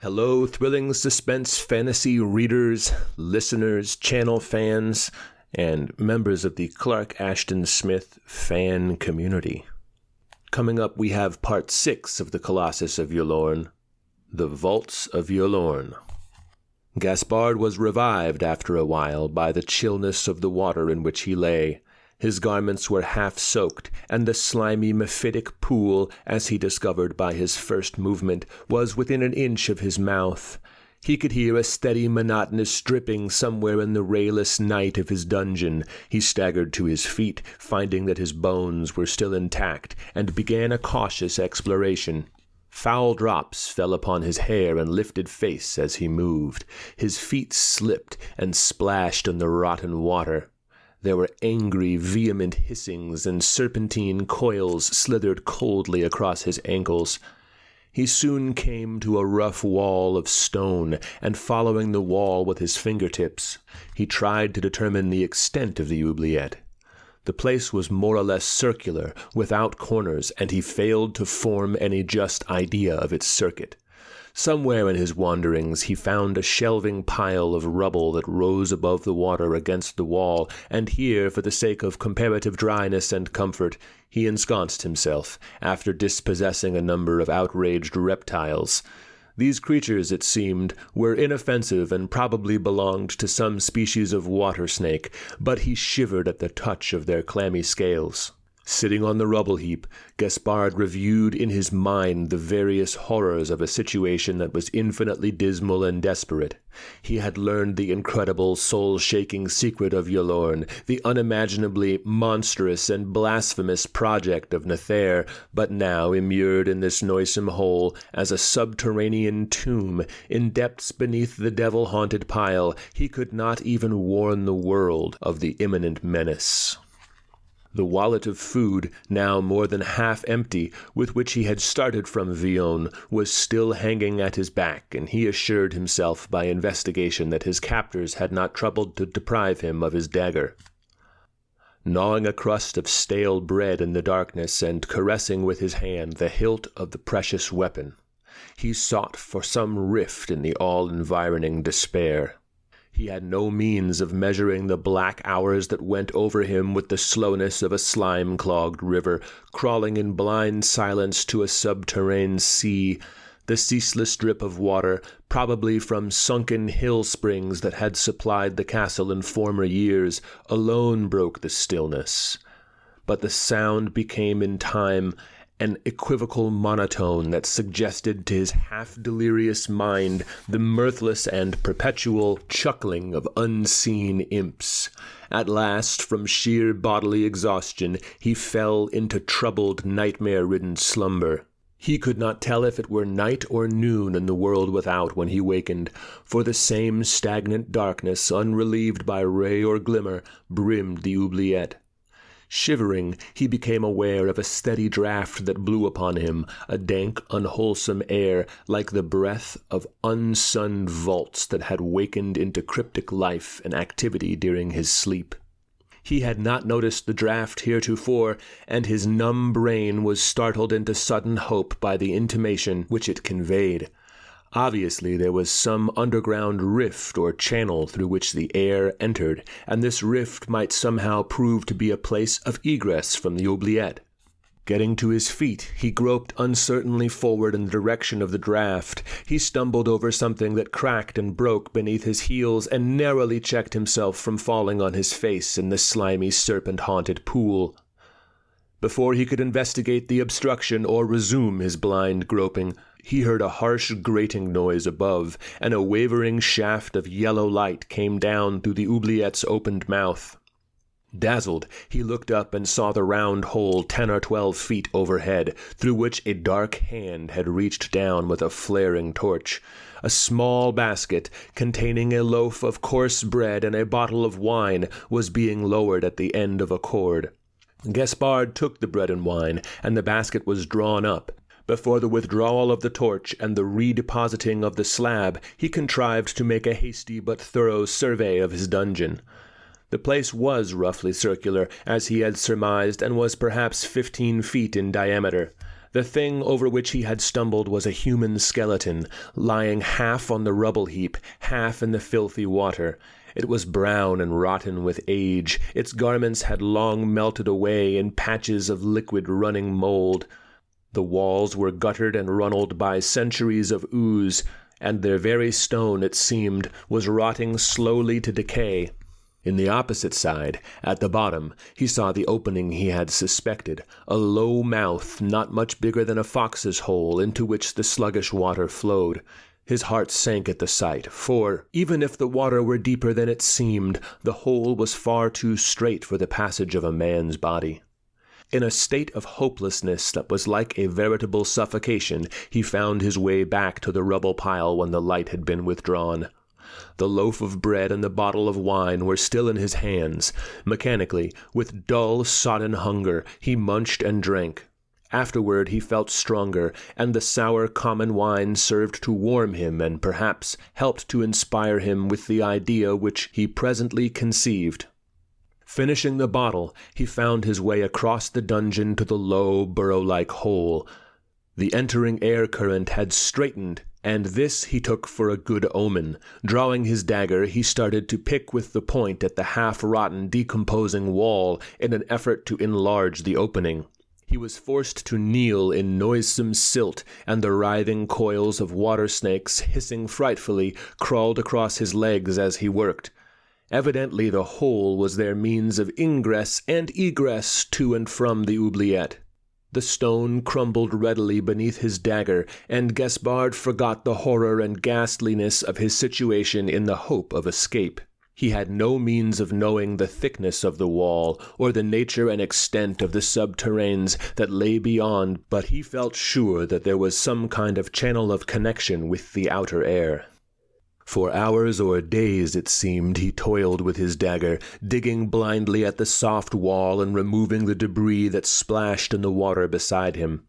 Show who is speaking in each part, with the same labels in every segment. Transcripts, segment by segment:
Speaker 1: Hello, thrilling suspense fantasy readers, listeners, channel fans, and members of the Clark Ashton Smith fan community. Coming up, we have part 6 of the Colossus of Ylourgne, The Vaults of Ylourgne. Gaspard was revived after a while by the chillness of the water in which he lay. His garments were half soaked, and the slimy mephitic pool, as he discovered by his first movement, was within an inch of his mouth. He could hear a steady, monotonous dripping somewhere in the rayless night of his dungeon. He staggered to his feet, finding that his bones were still intact, and began a cautious exploration. Foul drops fell upon his hair and lifted face as he moved. His feet slipped and splashed in the rotten water. There were angry, vehement hissings, and serpentine coils slithered coldly across his ankles. He soon came to a rough wall of stone, and following the wall with his fingertips, he tried to determine the extent of the oubliette. The place was more or less circular, without corners, and he failed to form any just idea of its circuit. Somewhere in his wanderings he found a shelving pile of rubble that rose above the water against the wall, and here, for the sake of comparative dryness and comfort, he ensconced himself, after dispossessing a number of outraged reptiles. These creatures, it seemed, were inoffensive and probably belonged to some species of water snake, but he shivered at the touch of their clammy scales. Sitting on the rubble heap, Gaspard reviewed in his mind the various horrors of a situation that was infinitely dismal and desperate. He had learned the incredible, soul-shaking secret of Ylourgne, the unimaginably monstrous and blasphemous project of Nether, but now immured in this noisome hole as a subterranean tomb, in depths beneath the devil-haunted pile, he could not even warn the world of the imminent menace. The wallet of food, now more than half empty, with which he had started from Villon, was still hanging at his back, and he assured himself by investigation that his captors had not troubled to deprive him of his dagger. Gnawing a crust of stale bread in the darkness and caressing with his hand the hilt of the precious weapon, he sought for some rift in the all-environing despair. He had no means of measuring the black hours that went over him with the slowness of a slime-clogged river, crawling in blind silence to a subterranean sea. The ceaseless drip of water, probably from sunken hill springs that had supplied the castle in former years, alone broke the stillness. But the sound became in time an equivocal monotone that suggested to his half-delirious mind the mirthless and perpetual chuckling of unseen imps. At last, from sheer bodily exhaustion, he fell into troubled, nightmare-ridden slumber. He could not tell if it were night or noon in the world without when he wakened, for the same stagnant darkness, unrelieved by ray or glimmer, brimmed the oubliette. Shivering, he became aware of a steady draught that blew upon him, a dank, unwholesome air, like the breath of unsunned vaults that had wakened into cryptic life and activity during his sleep. He had not noticed the draught heretofore, and his numb brain was startled into sudden hope by the intimation which it conveyed. Obviously there was some underground rift or channel through which the air entered, and this rift might somehow prove to be a place of egress from the oubliette. Getting to his feet, he groped uncertainly forward in the direction of the draught. He stumbled over something that cracked and broke beneath his heels, and narrowly checked himself from falling on his face in the slimy, serpent-haunted pool. Before he could investigate the obstruction or resume his blind groping, he heard a harsh grating noise above, and a wavering shaft of yellow light came down through the oubliette's opened mouth. Dazzled, he looked up and saw the round hole 10 or 12 feet overhead, through which a dark hand had reached down with a flaring torch. A small basket, containing a loaf of coarse bread and a bottle of wine, was being lowered at the end of a cord. Gaspard took the bread and wine, and the basket was drawn up. Before the withdrawal of the torch and the redepositing of the slab, he contrived to make a hasty but thorough survey of his dungeon. The place was roughly circular, as he had surmised, and was perhaps 15 feet in diameter. The thing over which he had stumbled was a human skeleton, lying half on the rubble heap, half in the filthy water. It was brown and rotten with age. Its garments had long melted away in patches of liquid running mold. The walls were guttered and runneled by centuries of ooze, and their very stone, it seemed, was rotting slowly to decay. In the opposite side, at the bottom, he saw the opening he had suspected, a low mouth not much bigger than a fox's hole, into which the sluggish water flowed. His heart sank at the sight, for, even if the water were deeper than it seemed, the hole was far too straight for the passage of a man's body. In a state of hopelessness that was like a veritable suffocation, he found his way back to the rubble pile when the light had been withdrawn. The loaf of bread and the bottle of wine were still in his hands. Mechanically, with dull, sodden hunger, he munched and drank. Afterward he felt stronger, and the sour common wine served to warm him and perhaps helped to inspire him with the idea which he presently conceived. Finishing the bottle, he found his way across the dungeon to the low, burrow-like hole. The entering air current had straightened, and this he took for a good omen. Drawing his dagger, he started to pick with the point at the half-rotten, decomposing wall in an effort to enlarge the opening. He was forced to kneel in noisome silt, and the writhing coils of water snakes, hissing frightfully, crawled across his legs as he worked. Evidently the hole was their means of ingress and egress to and from the oubliette. The stone crumbled readily beneath his dagger, and Gaspard forgot the horror and ghastliness of his situation in the hope of escape. He had no means of knowing the thickness of the wall, or the nature and extent of the subterranes that lay beyond, but he felt sure that there was some kind of channel of connection with the outer air. For hours or days, it seemed, he toiled with his dagger, digging blindly at the soft wall and removing the debris that splashed in the water beside him.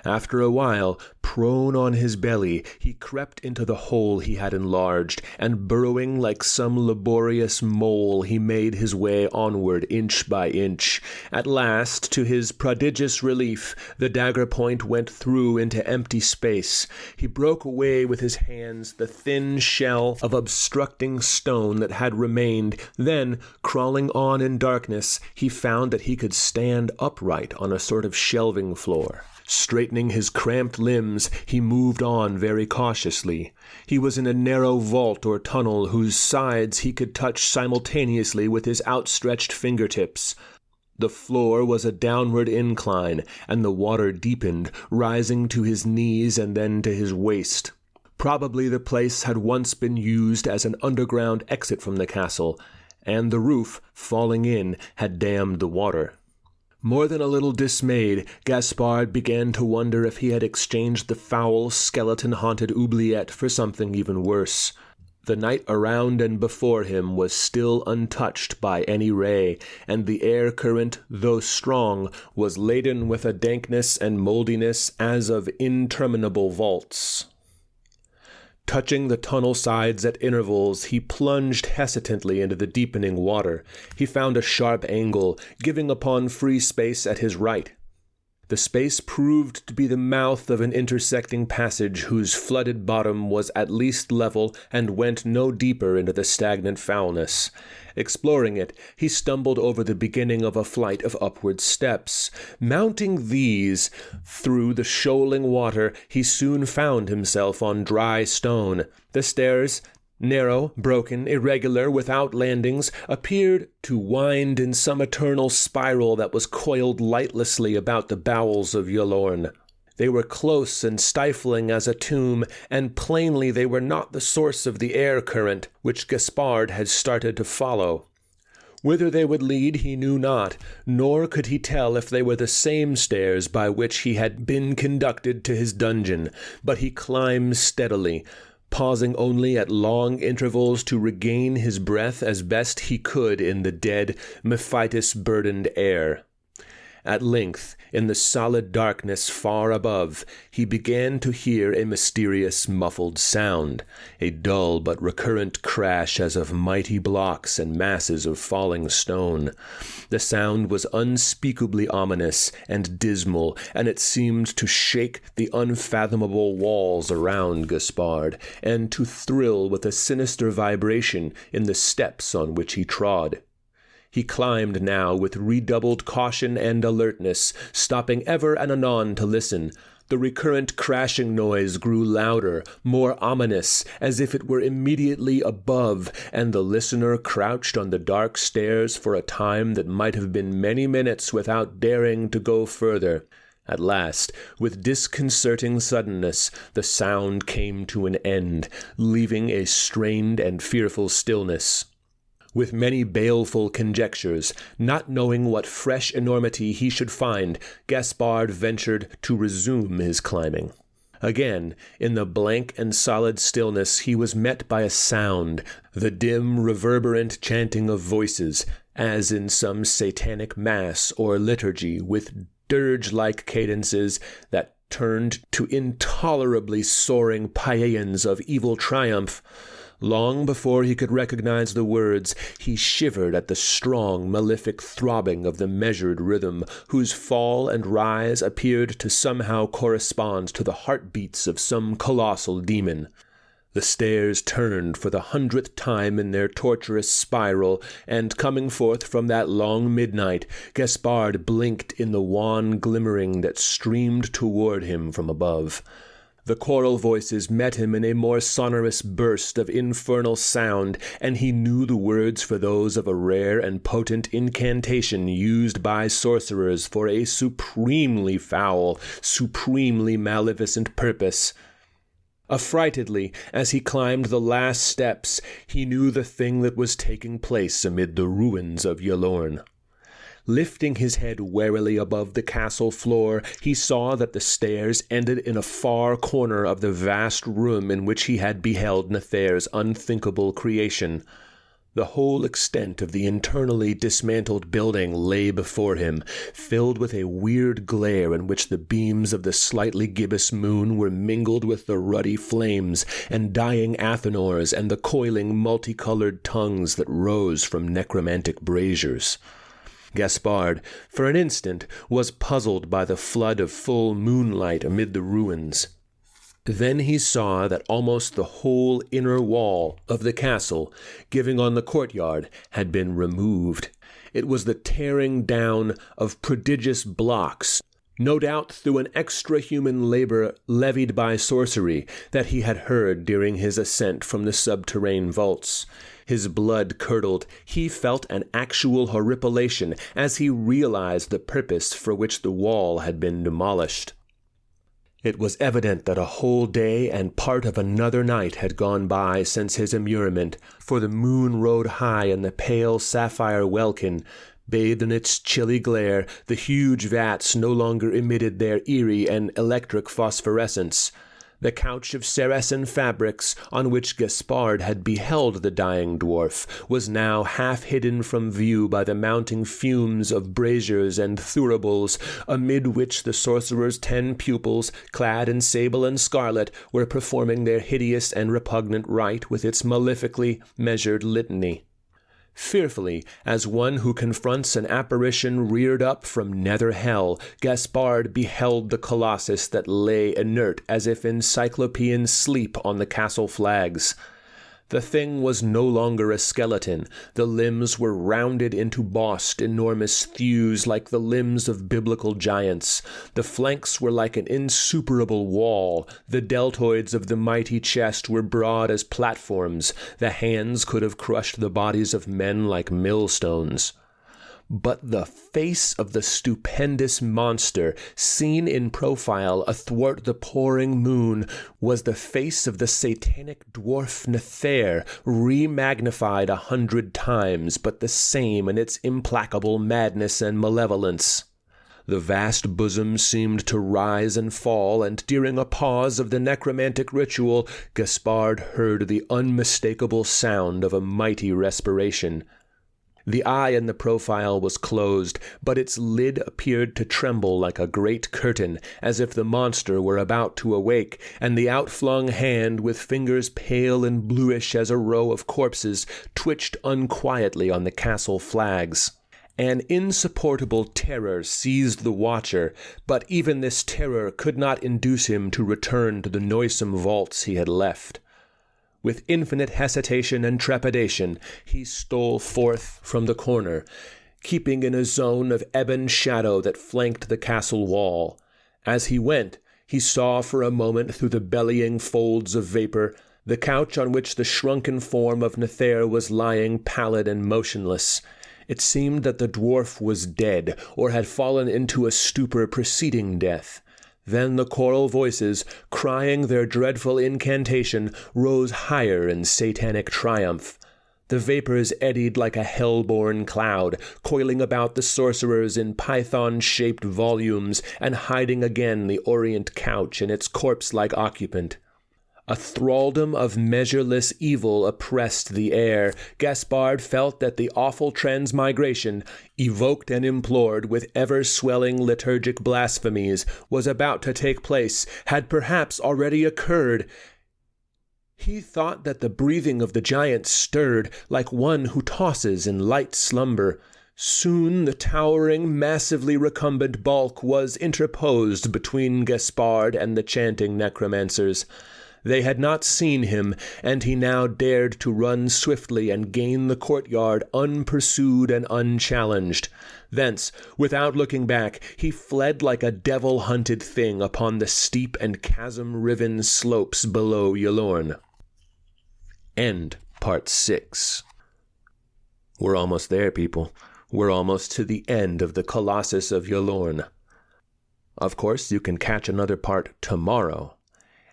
Speaker 1: After a while, prone on his belly, he crept into the hole he had enlarged, and burrowing like some laborious mole, he made his way onward inch by inch. At last, to his prodigious relief, the dagger point went through into empty space. He broke away with his hands the thin shell of obstructing stone that had remained. Then, crawling on in darkness, he found that he could stand upright on a sort of shelving floor. Straightening his cramped limbs, he moved on very cautiously. He was in a narrow vault or tunnel whose sides he could touch simultaneously with his outstretched fingertips. The floor was a downward incline, and the water deepened, rising to his knees and then to his waist. Probably the place had once been used as an underground exit from the castle, and the roof, falling in, had dammed the water. More than a little dismayed, Gaspard began to wonder if he had exchanged the foul, skeleton-haunted oubliette for something even worse. The night around and before him was still untouched by any ray, and the air current, though strong, was laden with a dankness and moldiness as of interminable vaults. Touching the tunnel sides at intervals, he plunged hesitantly into the deepening water. He found a sharp angle, giving upon free space at his right. The space proved to be the mouth of an intersecting passage whose flooded bottom was at least level and went no deeper into the stagnant foulness. Exploring it, he stumbled over the beginning of a flight of upward steps. Mounting these, through the shoaling water, he soon found himself on dry stone. The stairs, narrow, broken, irregular, without landings, appeared to wind in some eternal spiral that was coiled lightlessly about the bowels of Ylourgne. They were close and stifling as a tomb, and plainly they were not the source of the air current, which Gaspard had started to follow. Whither they would lead he knew not, nor could he tell if they were the same stairs by which he had been conducted to his dungeon, but he climbed steadily, pausing only at long intervals to regain his breath as best he could in the dead, mephitis-burdened air. At length, in the solid darkness far above, he began to hear a mysterious muffled sound, a dull but recurrent crash as of mighty blocks and masses of falling stone. The sound was unspeakably ominous and dismal, and it seemed to shake the unfathomable walls around Gaspard, and to thrill with a sinister vibration in the steps on which he trod. He climbed now with redoubled caution and alertness, stopping ever and anon to listen. The recurrent crashing noise grew louder, more ominous, as if it were immediately above, and the listener crouched on the dark stairs for a time that might have been many minutes without daring to go further. At last, with disconcerting suddenness, the sound came to an end, leaving a strained and fearful stillness. With many baleful conjectures, not knowing what fresh enormity he should find, Gaspard ventured to resume his climbing. Again, in the blank and solid stillness, he was met by a sound, the dim, reverberant chanting of voices, as in some satanic mass or liturgy, with dirge-like cadences that turned to intolerably soaring paeans of evil triumph. Long before he could recognize the words, he shivered at the strong, malefic throbbing of the measured rhythm, whose fall and rise appeared to somehow correspond to the heartbeats of some colossal demon. The stairs turned for the 100th time in their tortuous spiral, and coming forth from that long midnight, Gaspard blinked in the wan glimmering that streamed toward him from above. The choral voices met him in a more sonorous burst of infernal sound, and he knew the words for those of a rare and potent incantation used by sorcerers for a supremely foul, supremely maleficent purpose. Affrightedly, as he climbed the last steps, he knew the thing that was taking place amid the ruins of Ylourgne. Lifting his head warily above the castle floor, he saw that the stairs ended in a far corner of the vast room in which he had beheld Nether's unthinkable creation. The whole extent of the internally dismantled building lay before him, filled with a weird glare in which the beams of the slightly gibbous moon were mingled with the ruddy flames and dying athanors and the coiling multicolored tongues that rose from necromantic braziers. Gaspard, for an instant, was puzzled by the flood of full moonlight amid the ruins. Then he saw that almost the whole inner wall of the castle, giving on the courtyard, had been removed. It was the tearing down of prodigious blocks, no doubt through an extra-human labor levied by sorcery, that he had heard during his ascent from the subterranean vaults. His blood curdled. He felt an actual horripilation as he realized the purpose for which the wall had been demolished. It was evident that a whole day and part of another night had gone by since his immurement, for the moon rode high in the pale sapphire welkin. Bathed in its chilly glare, the huge vats no longer emitted their eerie and electric phosphorescence. The couch of Saracen fabrics, on which Gaspard had beheld the dying dwarf, was now half hidden from view by the mounting fumes of braziers and thuribles, amid which the sorcerer's 10 pupils, clad in sable and scarlet, were performing their hideous and repugnant rite with its malefically measured litany. Fearfully, as one who confronts an apparition reared up from nether hell, Gaspard beheld the colossus that lay inert as if in cyclopean sleep on the castle flags. The thing was no longer a skeleton. The limbs were rounded into bossed, enormous thews like the limbs of biblical giants. The flanks were like an insuperable wall. The deltoids of the mighty chest were broad as platforms. The hands could have crushed the bodies of men like millstones. But the face of the stupendous monster, seen in profile athwart the pouring moon, was the face of the satanic dwarf Nether, re-magnified 100 times, but the same in its implacable madness and malevolence. The vast bosom seemed to rise and fall, and during a pause of the necromantic ritual, Gaspard heard the unmistakable sound of a mighty respiration. The eye in the profile was closed, but its lid appeared to tremble like a great curtain, as if the monster were about to awake, and the outflung hand, with fingers pale and bluish as a row of corpses, twitched unquietly on the castle flags. An insupportable terror seized the watcher, but even this terror could not induce him to return to the noisome vaults he had left. With infinite hesitation and trepidation, he stole forth from the corner, keeping in a zone of ebon shadow that flanked the castle wall. As he went, he saw for a moment through the bellying folds of vapor the couch on which the shrunken form of Nethere was lying pallid and motionless. It seemed that the dwarf was dead, or had fallen into a stupor preceding death. Then the choral voices, crying their dreadful incantation, rose higher in satanic triumph. The vapors eddied like a hell-born cloud, coiling about the sorcerers in python-shaped volumes, and hiding again the orient couch and its corpse-like occupant. A thraldom of measureless evil oppressed the air. Gaspard felt that the awful transmigration, evoked and implored with ever-swelling liturgic blasphemies, was about to take place, had perhaps already occurred. He thought that the breathing of the giant stirred, like one who tosses in light slumber. Soon the towering, massively recumbent bulk was interposed between Gaspard and the chanting necromancers. They had not seen him, and he now dared to run swiftly and gain the courtyard unpursued and unchallenged. Thence, without looking back, he fled like a devil-hunted thing upon the steep and chasm-riven slopes below Ylourgne. End Part 6. We're almost there, people. We're almost to the end of the Colossus of Ylourgne. Of course, you can catch another part tomorrow.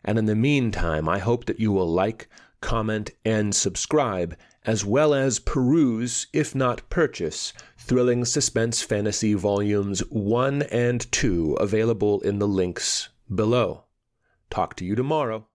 Speaker 1: And in the meantime, I hope that you will like, comment, and subscribe, as well as peruse, if not purchase, thrilling suspense fantasy volumes 1 and 2 available in the links below. Talk to you tomorrow.